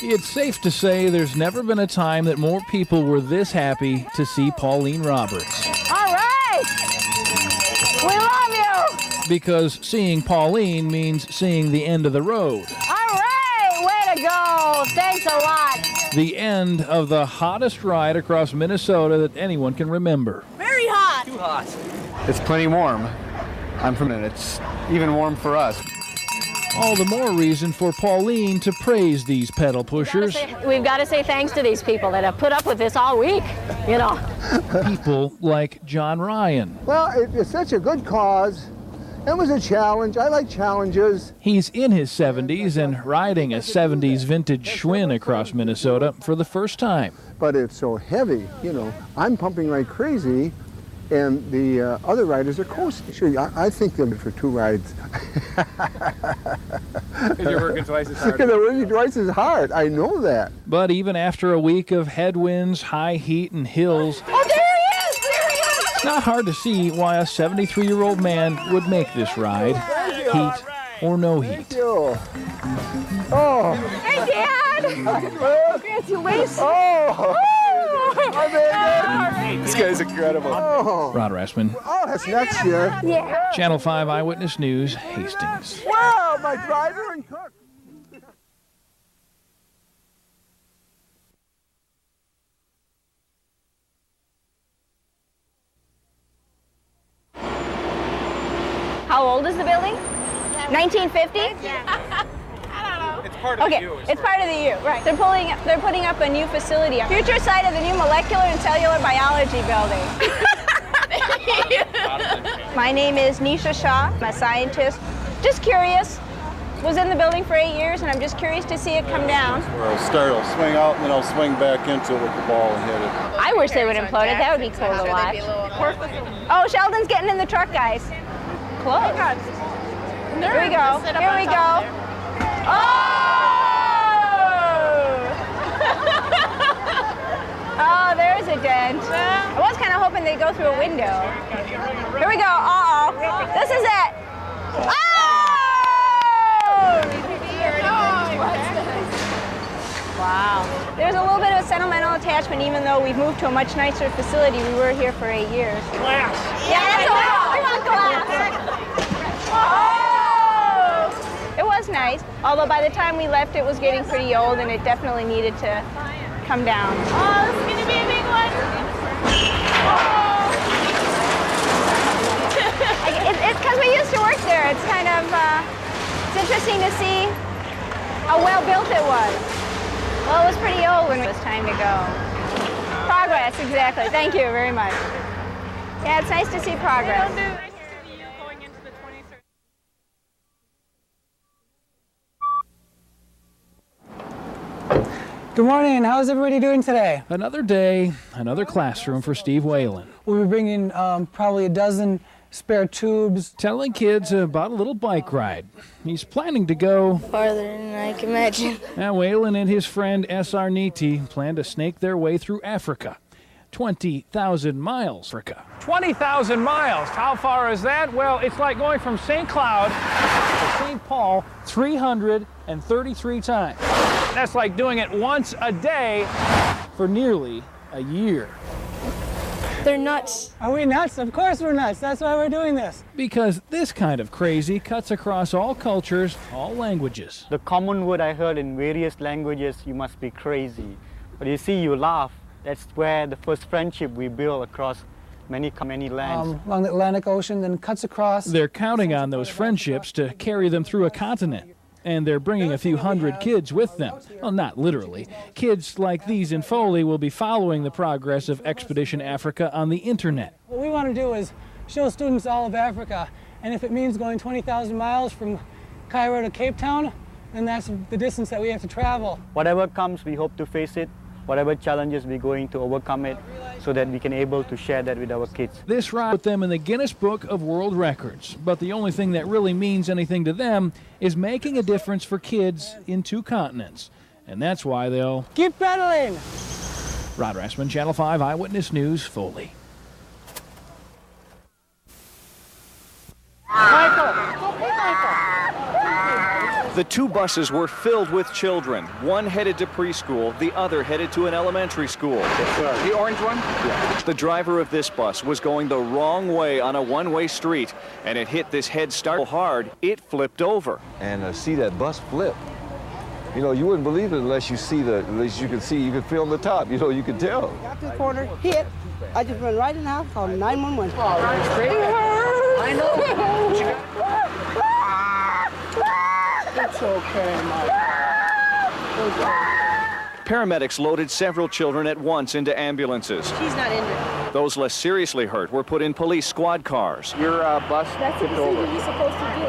It's safe to say there's never been a time that more people were this happy to see Pauline Roberts. All right! We love you! Because seeing Pauline means seeing the end of the road. All right! Way to go! Thanks a lot. The end of the hottest ride across Minnesota that anyone can remember. Very hot! Too hot. It's plenty warm. I'm from it. It's even warm for us. All the more reason for Pauline to praise these pedal pushers. We've got to say thanks to these people that have put up with this all week, you know. People like John Ryan. Well, it's such a good cause. It was a challenge. I like challenges. He's in his 70s and riding a 70s vintage Schwinn across Minnesota for the first time. But it's so heavy, you know. I'm pumping like crazy, and the other riders are coasting. Sure, I think they're for 2 rides. Because you're working twice as hard. Because they're working twice as hard. I know that. But even after a week of headwinds, high heat, and hills, Oh, there he is! There he is! it's not hard to see why a 73-year-old man would make this ride, heat or no heat. Thank you. Oh. Hey, Dad! Congratulations! Oh. This guy's incredible. Oh. Rod Rassman, Oh, that's next year. Yeah. Channel 5 Eyewitness News, Hastings. Wow, my driver and cook. How old is the building? 1950? It's part of Okay, the U. it's part of the U, right. They're putting up a new facility. Future site of the new molecular and cellular biology building. My name is Nisha Shah. I'm a scientist. Just curious. Was in the building for 8 years, and I'm just curious to see it come down. Where I'll start, I'll swing out, and then I'll swing back into it with the ball and hit it. I wish they would implode it. That would be cool to watch. Oh, Sheldon's getting in the truck, guys. Close. Here we go. Here we go. Oh! Oh, there's a dent. I was kind of hoping they'd go through a window. Here we go. Uh-oh. This is it. Oh! Wow. There's a little bit of a sentimental attachment, even though we've moved to a much nicer facility. We were here for 8 years. Glass. Yeah, that's what we want glass. Oh! It was nice, although by the time we left, it was getting pretty old, and it definitely needed to come down. Oh, this is going to be a big one. It's because we used to work there. It's kind of, it's interesting to see how well built it was. Well, it was pretty old when it was time to go. Progress, exactly. Thank you very much. Yeah, it's nice to see progress. Going into the 23rd. Good morning. How's everybody doing today? Another day, another classroom for Steve Whalen. We'll be bringing probably a dozen spare tubes. Telling kids about a little bike ride. He's planning to go Farther than I can imagine. Now, Whalen and his friend S.R. Niti plan to snake their way through Africa. 20,000 miles, Africa. 20,000 miles. How far is that? Well, it's like going from St. Cloud to St. Paul 333 times. That's like doing it once a day For nearly a year. They're nuts. Are we nuts? Of course we're nuts. That's why we're doing this. Because this kind of crazy cuts across all cultures, all languages. The common word I heard in various languages, you must be crazy. But you see, you laugh. That's where the first friendship we built across many lands. Along the Atlantic Ocean, then cuts across. They're counting on those friendships to carry them through a continent. And they're bringing a few hundred kids with them. Well, not literally. Kids like these in Foley will be following the progress of Expedition Africa on the internet. What we want to do is show students all of Africa. And if it means going 20,000 miles from Cairo to Cape Town, then that's the distance that we have to travel. Whatever comes, we hope to face it. Whatever challenges, we're going to overcome it so that we can able to share that with our kids. This ride put them in the Guinness Book of World Records. But the only thing that really means anything to them is making a difference for kids in 2 continents. And that's why they'll Keep pedaling! Rod Rassman, Channel 5 Eyewitness News, Foley. Michael! Hey, Michael! The two buses were filled with children. One headed to preschool, the other headed to an elementary school. Yes, sir. The orange one? Yeah. The driver of this bus was going the wrong way on a one-way street, and it hit this Head Start so hard, it flipped over. And see that bus flip. You know, you wouldn't believe it unless you could film the top. You know, you could tell. Got to the corner, hit. I just went right in the house, called 911. I know. It's okay, Mike. Paramedics loaded several children at once into ambulances. She's not injured. Those less seriously hurt were put in police squad cars. Your bus tipped over. What you're supposed to do.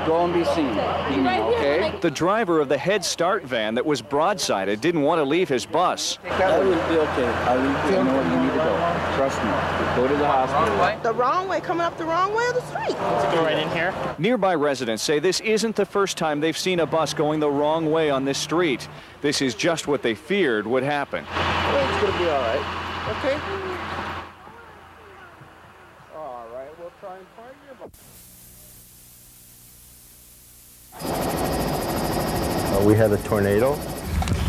Go and be seen. Okay? The driver of the Head Start van that was broadsided didn't want to leave his bus. That will be okay. I'll leave you know where you need to go. Trust me. Go to the hospital. The wrong way, coming up the wrong way of the street. Let's go right in here. Nearby residents say this isn't the first time they've seen a bus going the wrong way on this street. This is just what they feared would happen. It's going to be all right. Okay? All right, we'll try and find your bus. We had a tornado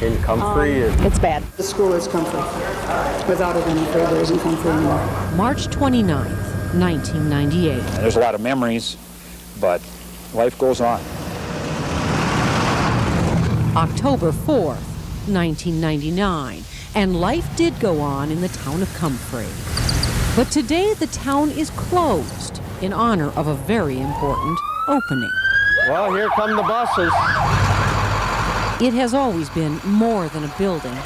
in Comfrey. It's bad. The school is Comfrey. Without it any further, isn't Comfrey anymore. March 29th, 1998. There's a lot of memories, but life goes on. October 4th, 1999, and life did go on in the town of Comfrey. But today the town is closed in honor of a very important opening. Well, here come the buses. It has always been more than a building.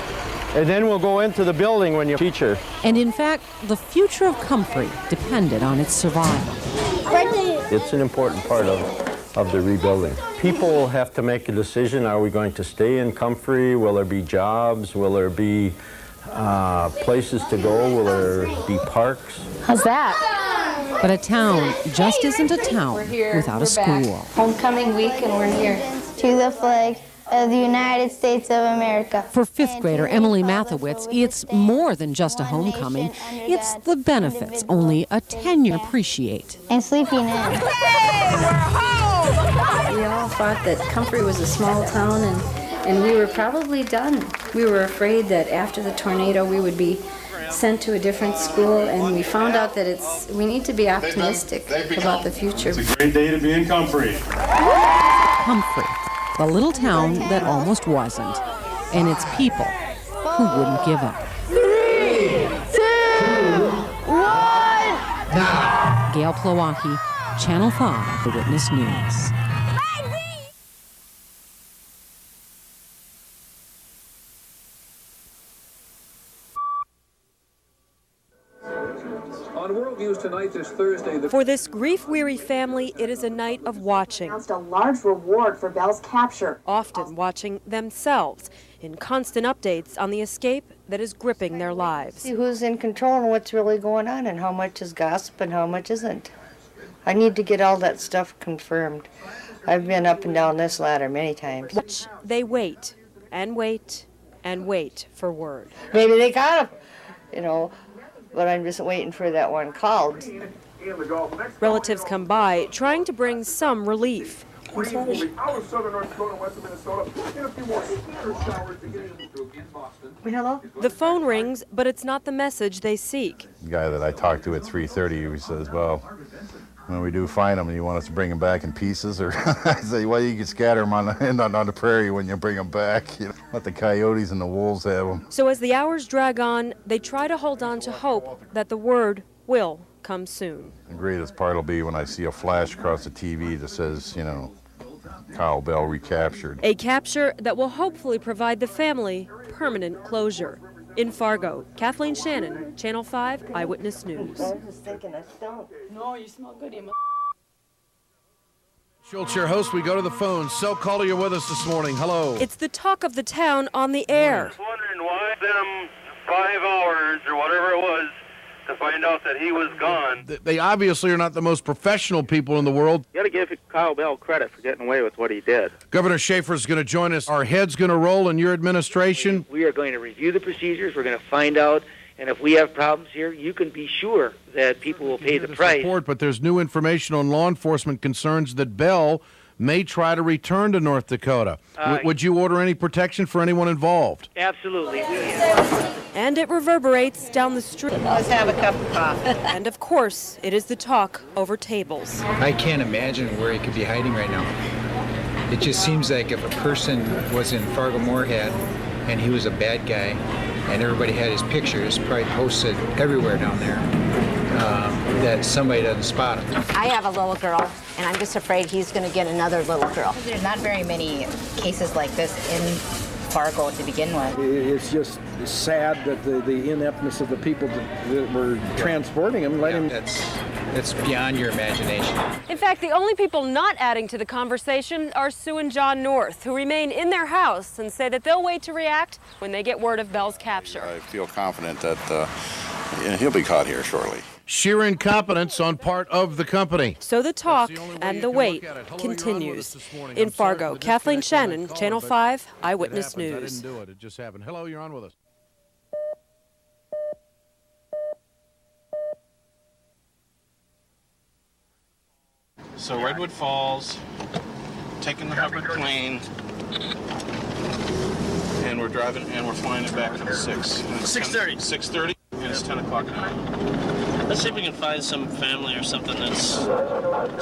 And then we'll go into the building when you teacher. And in fact, the future of Comfrey depended on its survival. It's an important part of the rebuilding. People have to make a decision. Are we going to stay in Comfrey? Will there be jobs? Will there be places to go? Will there be parks? How's that? But a town just isn't a town without a school. Homecoming week and we're here. To the flag of the United States of America. For fifth grader Emily Mathowitz, it's more than just a homecoming. It's the benefits only a 10-year appreciate. And sleeping in. Hey, we're home! We all thought that Comfrey was a small town and we were probably done. We were afraid that after the tornado we would be sent to a different school, and we found out that we need to be optimistic about the future. It's a great day to be in Comfrey. Comfrey, the little town that almost wasn't, and its people who wouldn't give up. 3, 2, 1. Now. Gail Plowacki, Channel 5, The Witness News. On World News Tonight this Thursday, for this grief-weary family, it is a night of watching. Announced a large reward for Bell's capture. Often watching themselves in constant updates on the escape that is gripping their lives. See who's in control and what's really going on and how much is gossip and how much isn't. I need to get all that stuff confirmed. I've been up and down this ladder many times. They wait and wait and wait for word. Maybe they got him, you know. But I'm just waiting for that one called. Relatives come by, trying to bring some relief. Hello? The phone rings, but it's not the message they seek. The guy that I talked to at 3:30, he says, well, when we do find them, you want us to bring them back in pieces? Or I say, well, you can scatter them on the prairie when you bring them back. You know, let the coyotes and the wolves have them. So as the hours drag on, they try to hold on to hope that the word will come soon. The greatest part will be when I see a flash across the TV that says, you know, Kyle Bell recaptured. A capture that will hopefully provide the family permanent closure. In Fargo, Kathleen Shannon, Channel 5 Eyewitness News. I was just thinking I stunk. No, you smell good, Emma. Schultz, your host. We go to the phone. So caller, you're with us this morning. Hello. It's the talk of the town on the air. I was wondering why them 5 hours or whatever it was to find out that he was gone. They obviously are not the most professional people in the world. You got to give Kyle Bell credit for getting away with what he did. Governor Schaefer's going to join us. Our head's going to roll in your administration. We are going to review the procedures. We're going to find out. And if we have problems here, you can be sure that people will pay the price. But there's new information on law enforcement concerns that Bell may try to return to North Dakota. Would you order any protection for anyone involved? Absolutely. And it reverberates down the street. Let's have a cup of coffee. And of course, it is the talk over tables. I can't imagine where he could be hiding right now. It just seems like if a person was in Fargo-Moorhead and he was a bad guy and everybody had his pictures probably posted everywhere down there, that somebody doesn't spot him. I have a little girl, and I'm just afraid he's going to get another little girl. There's not very many cases like this in Fargo to begin with. It's just sad that the ineptness of the people that were transporting him let him... That's beyond your imagination. In fact, the only people not adding to the conversation are Sue and John North, who remain in their house and say that they'll wait to react when they get word of Bell's capture. I feel confident that he'll be caught here shortly. Sheer incompetence on part of the company. So the talk and the wait continues. In Fargo, Kathleen Shannon, Channel 5 Eyewitness News. I didn't do it. It just happened. Hello, you're on with us. So Redwood Falls, taking the Hubbard plane, and we're driving, and we're flying it back at 6. 6:30. 6:30, and it's 10 o'clock now. Let's see if we can find some family or something that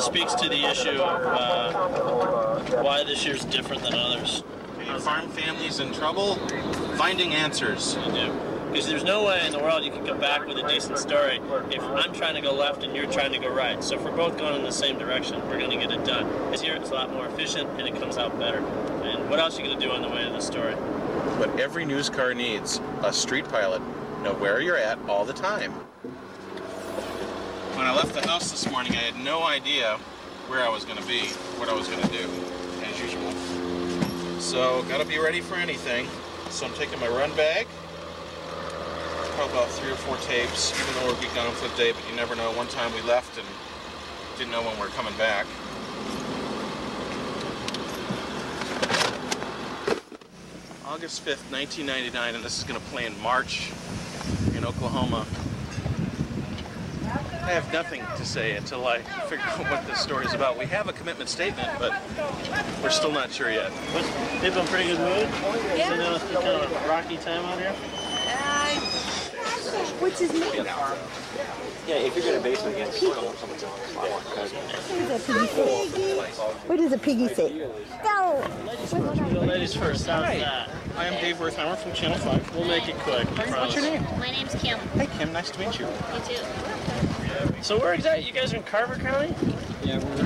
speaks to the issue of why this year's different than others. Farm families in trouble, finding answers. You do. Because there's no way in the world you can come back with a decent story if I'm trying to go left and you're trying to go right. So if we're both going in the same direction, we're going to get it done. This year it's a lot more efficient and it comes out better. And what else are you going to do on the way to the story? What every news car needs, a street pilot. Know where you're at all the time. When I left the house this morning, I had no idea where I was going to be, what I was going to do, as usual. So, got to be ready for anything. So I'm taking my run bag, probably about 3 or 4 tapes, even though we'll be gone for the day, but you never know. One time we left and didn't know when we were coming back. August 5th, 1999, and this is going to play in March in Oklahoma. I have nothing to say until I figure out what this story is about. We have a commitment statement, but we're still not sure yet. People in pretty good mood? Yeah. You know, it's kind of a rocky time out here? What's his name? Yeah, if you're going to base it against someone's What does a piggy say? No. Ladies first, how's that? I am Dave Wertheimer from Channel 5. We'll make it quick. What's your name? My name's Kim. Hey, Kim. Nice to meet you. You too. So where exactly? You guys are in Carver County? Yeah, we're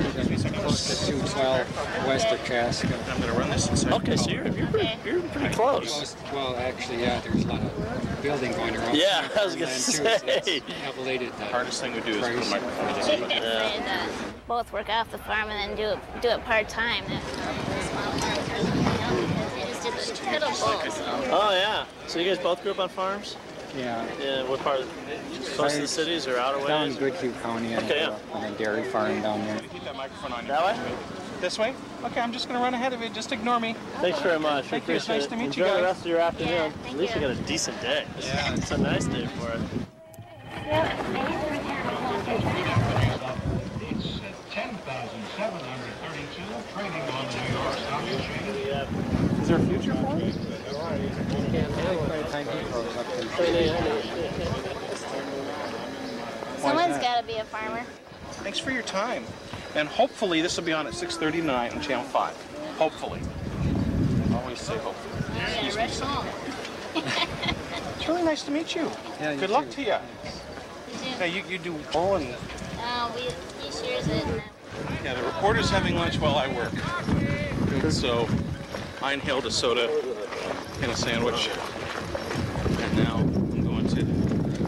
close to 212 west of Chaska. I'm going to run this inside. Okay, so you're pretty close. Well, actually, yeah, there's a lot of building going around. Yeah, I was going to say. Elevated. The hardest thing we do is put a microphone And both work off the farm and then do it part-time. It's a bit of both. Oh, yeah. So you guys both grew up on farms? Yeah. Yeah, what part? Close to the cities or outer ways? Down in Goodhue County. Okay, yeah. On a dairy farm down there. Keep that microphone on you. That way? This way? Okay, I'm just going to run ahead of it. Just ignore me. Thanks very much. Thank you. It's nice to meet you Enjoy guys. the rest of your afternoon. Yeah, At least you got a decent day. Yeah. It's a nice day for it. It's 10,732 trading on the New York Stock Exchange. Is there a future for it? Someone's got to be a farmer. Thanks for your time. And hopefully this will be on at 6:39 on Channel 5. Hopefully. Always say hopefully. Yeah, rush home. It's really nice to meet you. Yeah, Good luck to you. You Yeah, you do all and he shares it. yeah, the reporter's having lunch while I work. So I inhaled a soda and a sandwich. And now I'm going to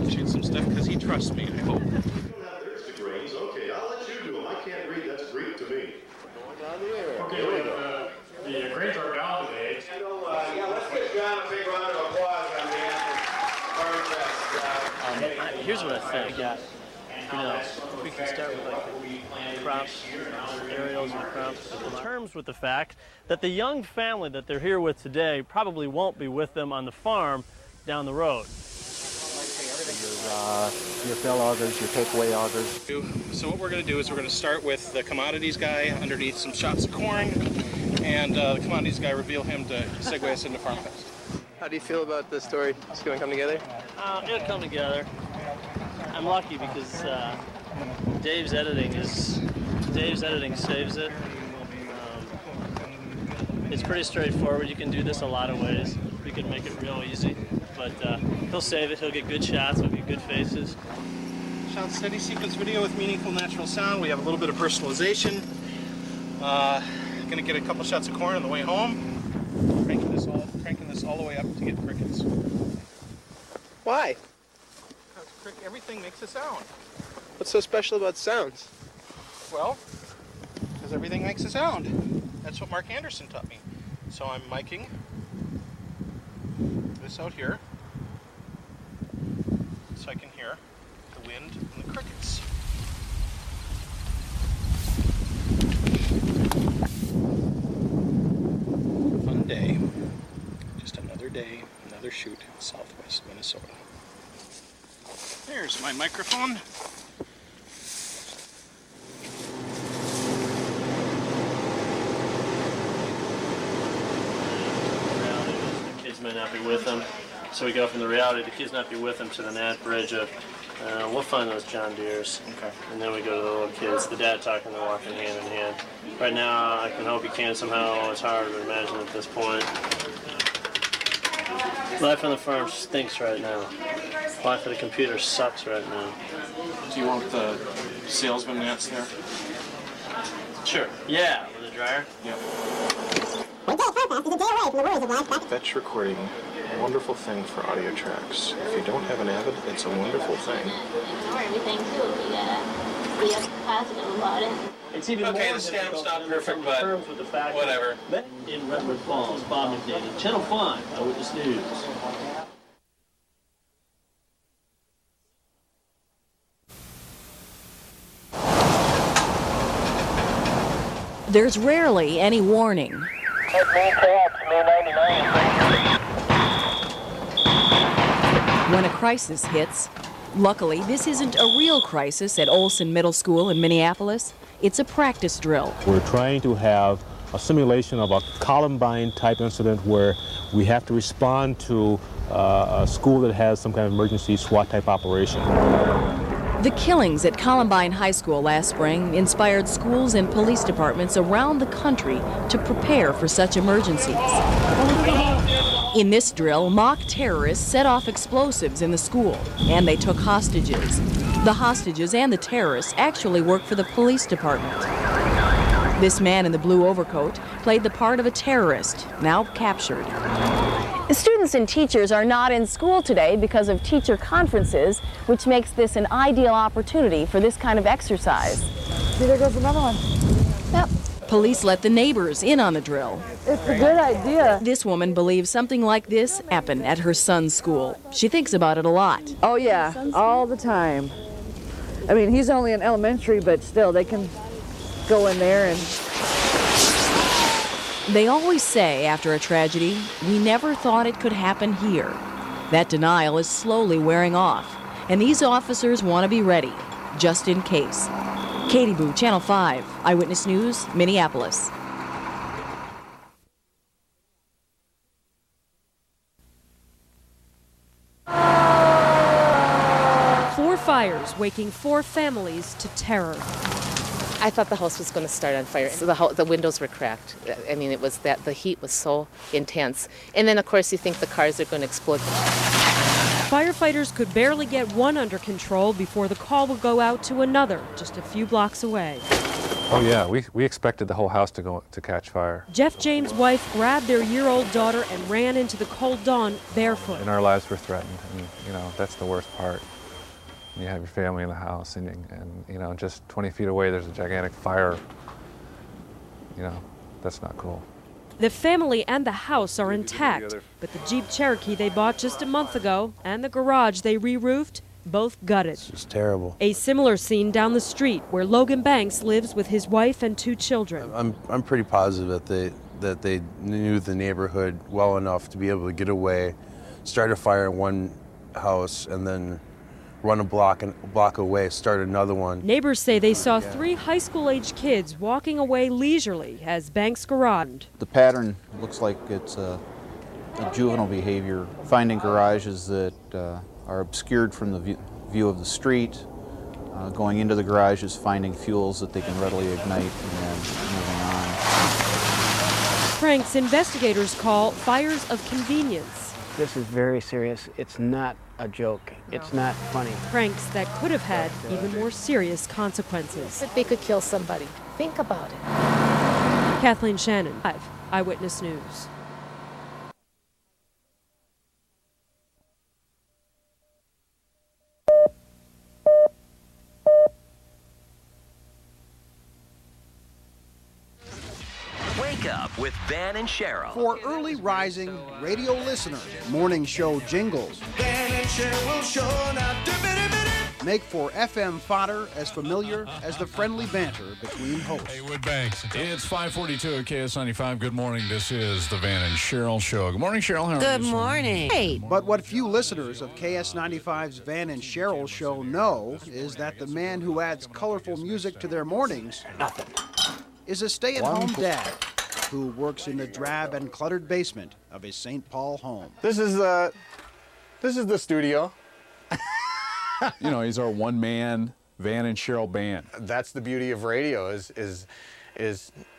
shoot some stuff because he trusts me, I hope. Okay, I'll let you do them. I can't read. That's Greek to me. Okay, the greens are down today. Yeah, let's give John a big round of applause on the answer. Here's what I think. You know, if we can start with like the crops, aerials and crops, in terms with the fact that the young family that they're here with today probably won't be with them on the farm down the road. your fill augers, your takeaway augers. So what we're going to do is we're going to start with the commodities guy underneath some shots of corn, and the commodities guy reveal him to segue us into Farm Fest. How do you feel about this story? It's going to come together? It'll come together. I'm lucky because Dave's editing saves it. It's pretty straightforward. You can do this a lot of ways. We can make it real easy, but he'll save it. He'll get good shots. We'll get good faces. Shot steady sequence video with meaningful natural sound. We have a little bit of personalization. Gonna get a couple shots of corn on the way home. Cranking this all the way up to get crickets. Why? Because everything makes a sound. What's so special about sounds? Well, because everything makes a sound. That's what Mark Anderson taught me. So I'm miking this out here so I can hear the wind and the crickets. Fun day. Just another day, another shoot in southwest Minnesota. There's my microphone. Kids may not be with them, so we go from the reality the kids not be with them to the Nat Bridge of we'll find those John Deeres. Okay. And then we go to the little kids, the dad talking, they're walking hand in hand. Right now, I can hope you can somehow. It's hard to imagine at this point. Life on the farm stinks right now. Life of the computer sucks right now. Do you want the salesman nets there? Sure. Yeah, with a dryer. Yeah. Fetch recording, a wonderful thing for audio tracks. If you don't have an Avid, it's a wonderful thing. Everything too, you gotta be positive about it. It's even okay, more the stamp's not perfect, but but with the fact whatever. In Redwood Falls, Bob McDade, Channel 5, Eyewitness News. There's rarely any warning. When a crisis hits, luckily this isn't a real crisis at Olson Middle School in Minneapolis. It's a practice drill. We're trying to have a simulation of a Columbine type incident where we have to respond to a school that has some kind of emergency SWAT type operation. The killings at Columbine High School last spring inspired schools and police departments around the country to prepare for such emergencies. In this drill, mock terrorists set off explosives in the school, and they took hostages. The hostages and the terrorists actually work for the police department. This man in the blue overcoat played the part of a terrorist, now captured. Students and teachers are not in school today because of teacher conferences, which makes this an ideal opportunity for this kind of exercise. See, there goes another one. Yep. Police let the neighbors in on the drill. It's a good idea. This woman believes something like this happened at her son's school. She thinks about it a lot. Oh yeah, all the time. I mean, he's only in elementary, but still, they can go in there and... They always say after a tragedy, we never thought it could happen here. That denial is slowly wearing off, and these officers want to be ready, just in case. Katie Boo, Channel 5, Eyewitness News, Minneapolis. Four fires waking four families to terror. I thought the house was going to start on fire. So the windows were cracked. I mean, it was that the heat was so intense. And then, of course, you think the cars are going to explode. Firefighters could barely get one under control before the call would go out to another just a few blocks away. Oh yeah, we expected the whole house to catch fire. Jeff James' wife grabbed their year-old daughter and ran into the cold dawn barefoot. And our lives were threatened, and you know, that's the worst part. You have your family in the house, and you know, just 20 feet away there's a gigantic fire. You know, that's not cool. The family and the house are intact, but the Jeep Cherokee they bought just a month ago and the garage they re-roofed, both gutted. It's terrible. A similar scene down the street where Logan Banks lives with his wife and two children. I'm pretty positive that they knew the neighborhood well enough to be able to get away, start a fire in one house, and then run a block away, start another one. Neighbors say they saw 3 high school-aged kids walking away leisurely as banks garaged. The pattern looks like it's a juvenile behavior, finding garages that are obscured from the view of the street, going into the garages, finding fuels that they can readily ignite, and then moving on. Pranks investigators call fires of convenience. This is very serious. It's not a joke. It's not funny. Pranks that could have had even more serious consequences. They could kill somebody. Think about it. Kathleen Shannon, Live Eyewitness News. Wake up with Van and Cheryl. For early rising radio listeners, morning show jingles Van and Cheryl show now. make for FM fodder as familiar as the friendly banter between hosts. Hey, Woodbanks. It's 5:42 at KS95. Good morning. This is the Van and Cheryl Show. Good morning, Cheryl. How are Good you? morning. Hey. But what few listeners of KS95's Van and Cheryl Show know is that the man who adds colorful music to their mornings is a stay-at-home dad who works in the drab and cluttered basement of his St. Paul home. This is the studio. You know, he's our one-man Van and Cheryl band. That's the beauty of radio is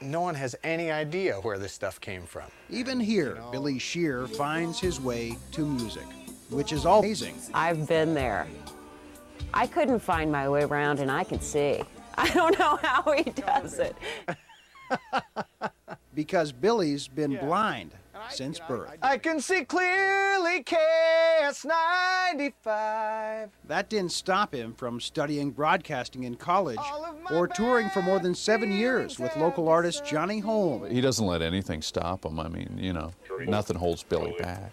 no one has any idea where this stuff came from. Even here, Billy Shear finds his way to music, which is all amazing. I've been there. I couldn't find my way around, and I can see. I don't know how he does it. Because Billy's been blind since birth. I can see clearly, KS95. That didn't stop him from studying broadcasting in college or touring for more than 7 years with local artist Johnny Holmes. He doesn't let anything stop him. I mean, you know, nothing holds Billy back.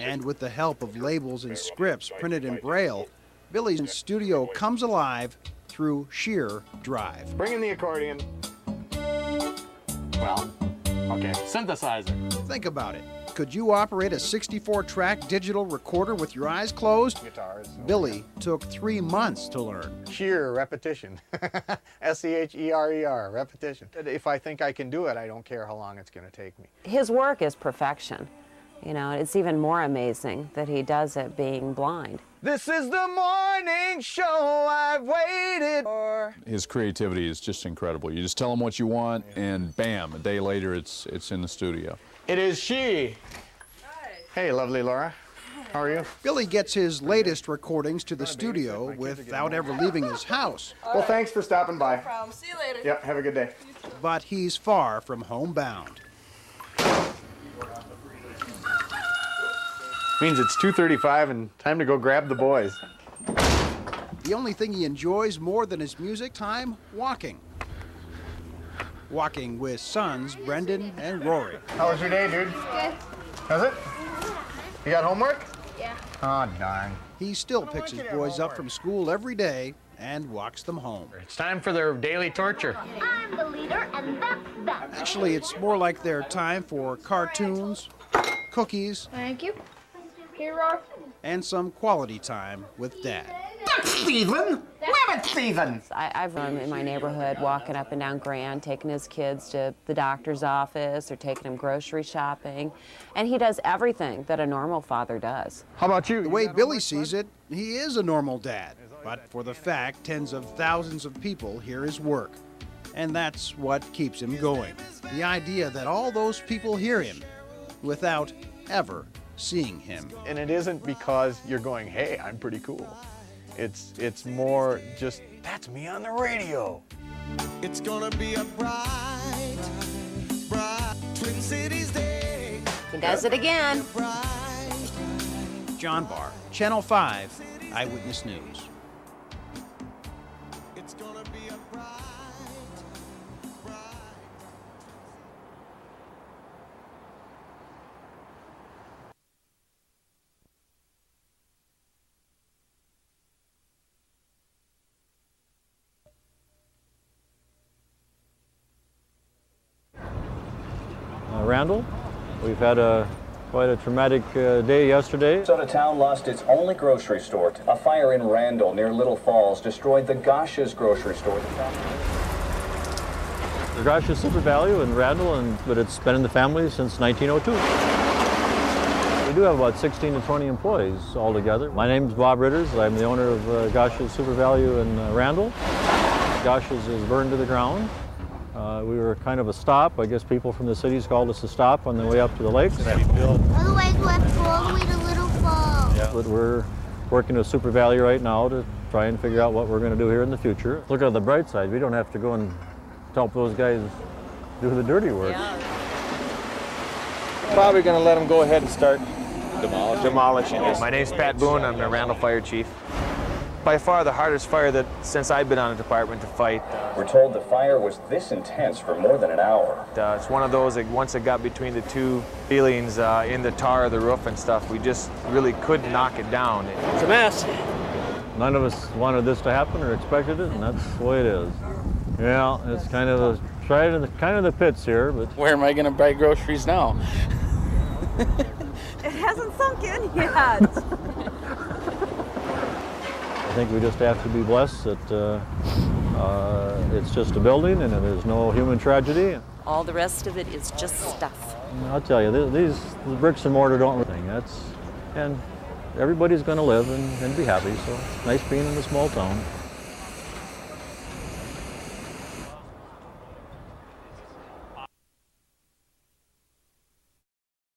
And with the help of labels and scripts printed in Braille, Billy's studio comes alive through sheer drive. Bring in the accordion. Well, okay, synthesizer. Think about it. Could you operate a 64-track digital recorder with your eyes closed? Guitars. Billy took 3 months to learn. Sheer repetition. S-C-H-E-R-E-R, repetition. If I think I can do it, I don't care how long it's going to take me. His work is perfection. You know, it's even more amazing that he does it being blind. This is the morning show I've waited for. His creativity is just incredible. You just tell him what you want, and bam, a day later, it's in the studio. It is she. Hi. Hey, lovely Laura. How are you? Billy gets his latest recordings to the studio without ever leaving his house. Well, thanks for stopping by. No problem. See you later. Yep, have a good day. But he's far from homebound. Means it's 2:35 and time to go grab the boys. The only thing he enjoys more than his music time, walking. Walking with sons Brendan and Rory. How was your day, dude? Good. How's it? You got homework? Yeah. Oh, darn. He still picks his boys up from school every day and walks them home. It's time for their daily torture. I'm the leader, and that's that. Actually, it's more like their time for cartoons, cookies, Thank you. Hero. and some quality time with Dad. That's Stephen! Where is Stephen? I've run in my neighborhood, walking up and down Grand, taking his kids to the doctor's office or taking him grocery shopping. And he does everything that a normal father does. How about you? The way Billy sees it, he is a normal dad. But for the fact, tens of thousands of people hear his work. And that's what keeps him going. The idea that all those people hear him without ever seeing him. And it isn't because you're going, hey, I'm pretty cool. It's more just, that's me on the radio. It's gonna be a bright Twin Cities day. He does it again. John Barr, Channel 5, Eyewitness News. It's gonna be a bright. Randall, we've had a Quite a traumatic day yesterday. Minnesota town lost its only grocery store. A fire in Randall near Little Falls destroyed the Gosh's grocery store. The Gosh's Super Value in Randall, but it's been in the family since 1902. We do have about 16 to 20 employees altogether. My name is Bob Ritters. I'm the owner of Gosh's Super Value in Randall. Gosh's is burned to the ground. We were kind of a stop. I guess people from the cities called us a stop on the way up to the lakes. Otherwise we'll have to go all the way to Little Falls. Yeah. But we're working with Super Value right now to try and figure out what we're going to do here in the future. Look at the bright side. We don't have to go and help those guys do the dirty work. Yeah. Probably going to let them go ahead and start demolishing it. My name's Pat Boone. I'm the Randall Fire Chief. By far the hardest fire that since I've been on the department to fight. We're told the fire was this intense for more than an hour. It's one of those that once it got between the two ceilings in the tar of the roof and stuff, we just really couldn't knock it down. It's a mess. None of us wanted this to happen or expected it, and that's the way it is. Yeah, it's kind of the pits here, but where am I going to buy groceries now? It hasn't sunk in yet. I think we just have to be blessed that it's just a building and there's no human tragedy. All the rest of it is just stuff. I'll tell you, the bricks and mortar don't really. And everybody's going to live and be happy. So it's nice being in a small town.